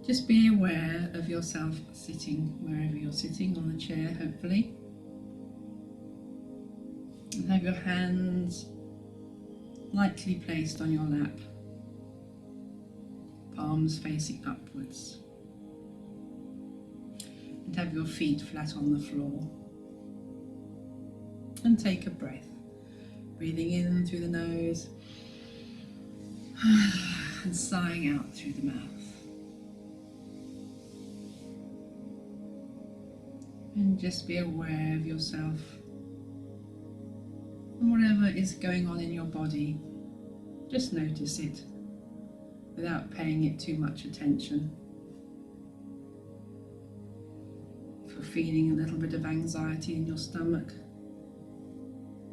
Just be aware of yourself sitting wherever you're sitting, on the chair hopefully. And have your hands lightly placed on your lap, palms facing upwards. And have your feet flat on the floor. And take a breath, breathing in through the nose and sighing out through the mouth. And just be aware of yourself and whatever is going on in your body. Just notice it without paying it too much attention. If you're feeling a little bit of anxiety in your stomach,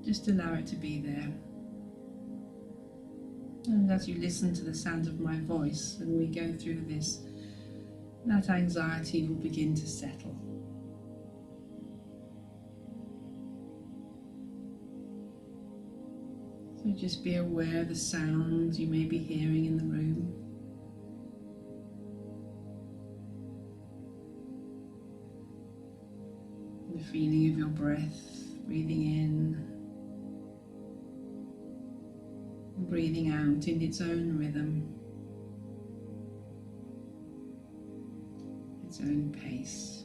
just allow it to be there. And as you listen to the sound of my voice and we go through this, that anxiety will begin to settle. So just be aware of the sounds you may be hearing in the room. The feeling of your breath, breathing in and breathing out in its own rhythm, its own pace.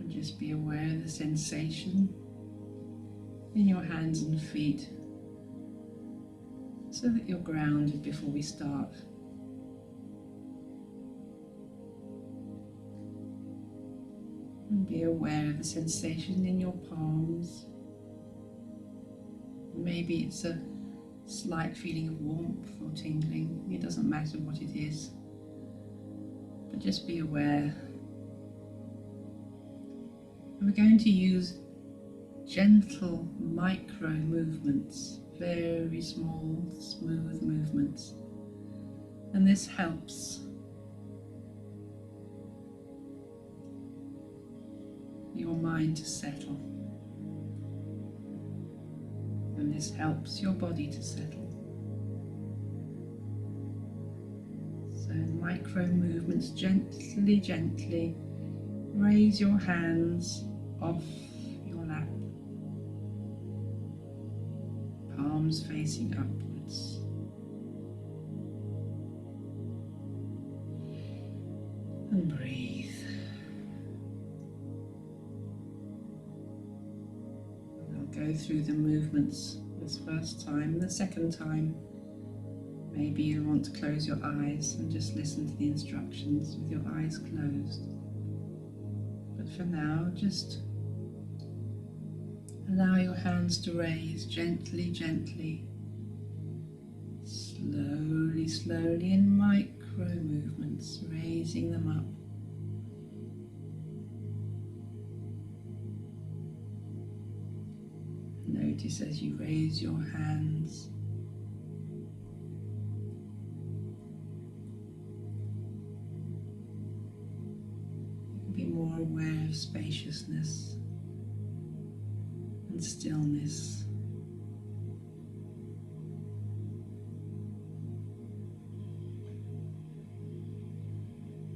Just be aware of the sensation in your hands and feet so that you're grounded before we start. And be aware of the sensation in your palms. Maybe it's a slight feeling of warmth or tingling. It doesn't matter what it is, but just be aware. We're going to use gentle micro movements, very small, smooth movements, and this helps your mind to settle, and this helps your body to settle. So micro movements, gently, gently raise your hands off your lap, palms facing upwards. And breathe. I'll go through the movements this first time. The second time, maybe you'll want to close your eyes and just listen to the instructions with your eyes closed. But for now, just allow your hands to raise gently, gently, slowly, slowly in micro movements, raising them up. Notice as you raise your hands, be more aware of spaciousness and stillness.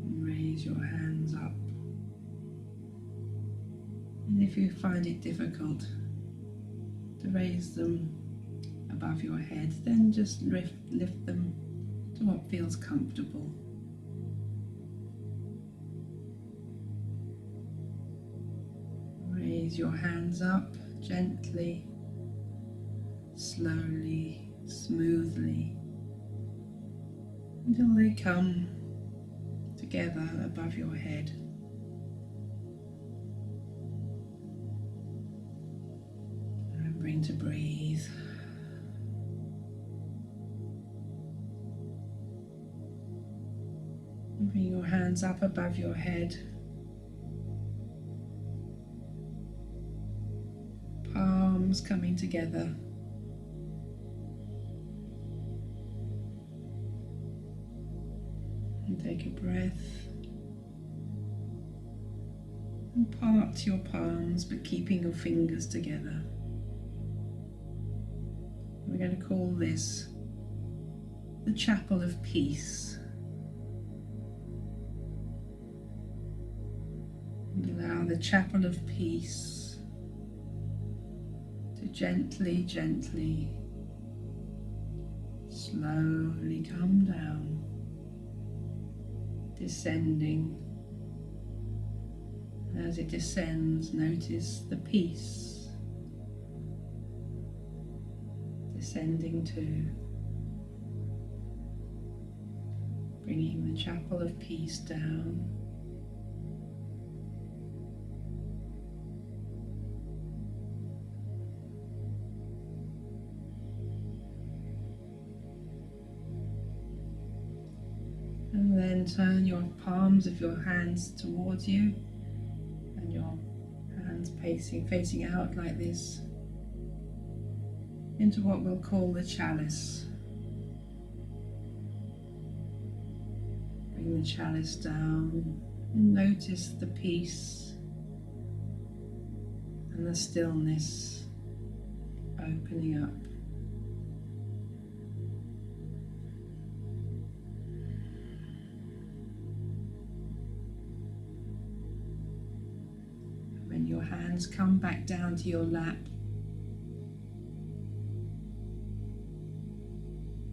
And raise your hands up. And if you find it difficult to raise them above your head, then just lift them to what feels comfortable. Raise your hands up gently, slowly, smoothly, until they come together above your head. Remembering to breathe. And bring your hands up above your head. Palms coming together. And take a breath. And part your palms, but keeping your fingers together. We're going to call this the chapel of peace. And allow the chapel of peace to gently, gently, slowly come down, descending. As it descends, notice the peace descending too, bringing the chapel of peace down. And then turn your palms of your hands towards you, and your hands facing out like this, into what we'll call the chalice. Bring the chalice down and notice the peace and the stillness opening up. When your hands come back down to your lap,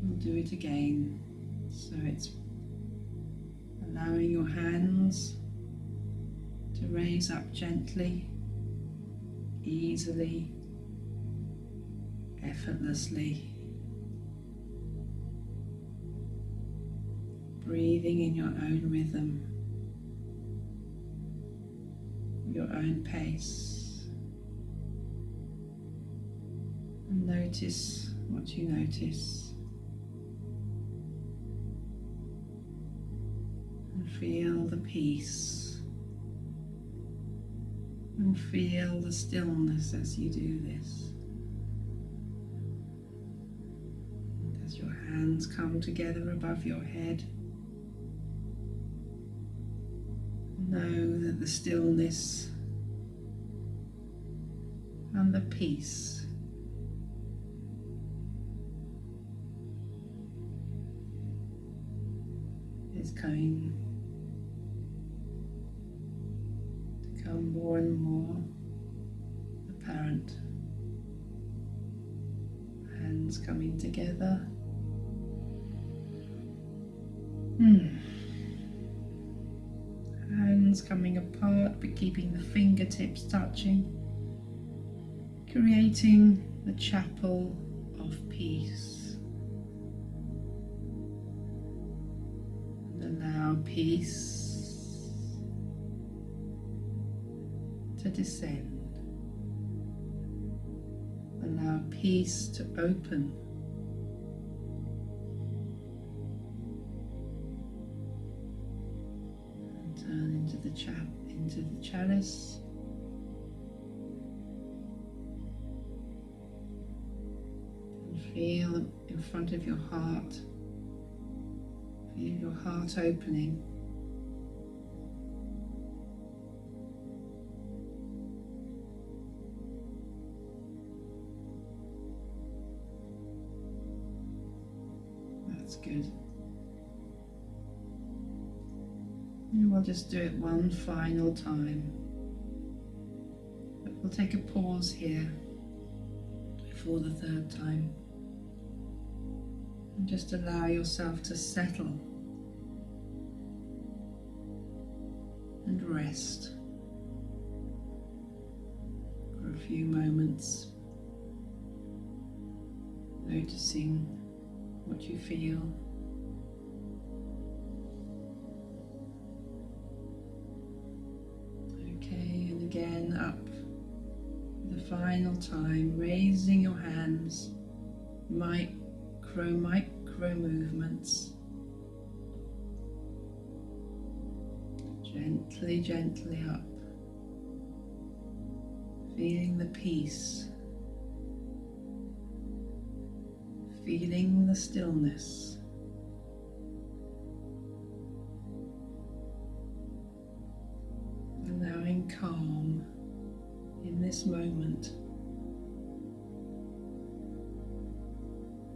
we'll do it again. So it's allowing your hands to raise up gently, easily, effortlessly. Breathing in your own rhythm, your own pace. And notice what you notice. And feel the peace. And feel the stillness as you do this. And as your hands come together above your head, know that the stillness and the peace is going to become more and more apparent. Hands coming together. Hands coming apart, but keeping the fingertips touching, creating the chapel of peace. And allow peace to descend. Allow peace to open. Turn into the chalice. And feel in front of your heart. Feel your heart opening. That's good. And we'll just do it one final time. But we'll take a pause here before the third time. And just allow yourself to settle and rest for a few moments, noticing what you feel. Again, up the final time, raising your hands, micro movements, gently, gently up, feeling the peace, feeling the stillness. Allowing calm in this moment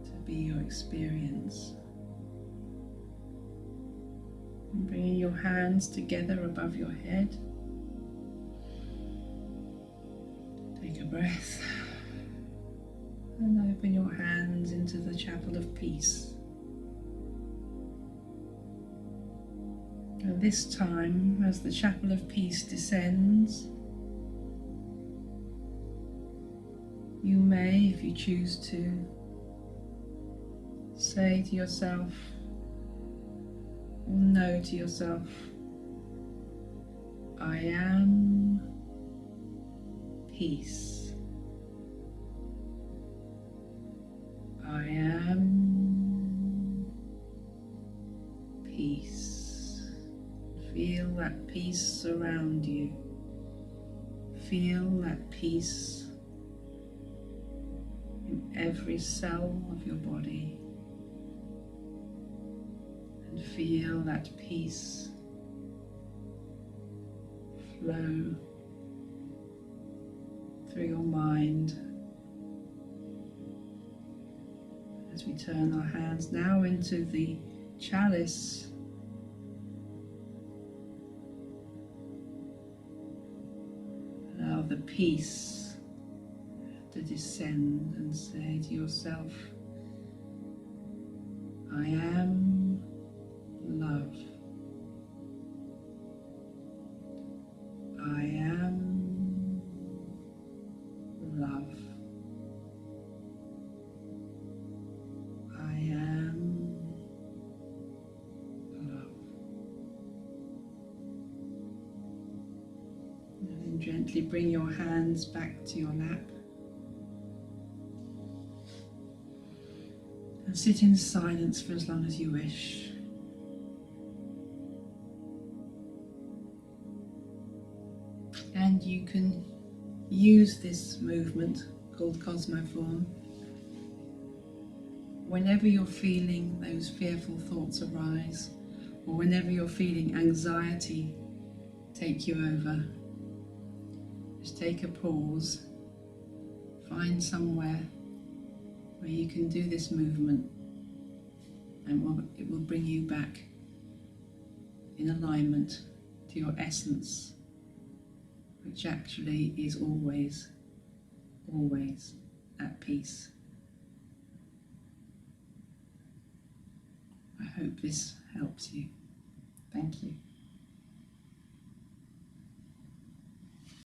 to be your experience. Bringing your hands together above your head. Take a breath and open your hands into the chapel of peace. And this time, as the chapel of peace descends, you may, if you choose to, say to yourself, or know to yourself, I am peace. I am peace. Feel that peace surround you. Feel that peace in every cell of your body. And feel that peace flow through your mind as we turn our hands now into the chalice. Allow the peace to descend and say to yourself, I am love. I am love. I am love. And then gently bring your hands back to your lap and sit in silence for as long as you wish. And you can use this movement called Cosmoform whenever you're feeling those fearful thoughts arise, or whenever you're feeling anxiety take you over. Just take a pause, find somewhere where you can do this movement, and it will bring you back in alignment to your essence, which actually is always, always at peace. I hope this helps you. Thank you.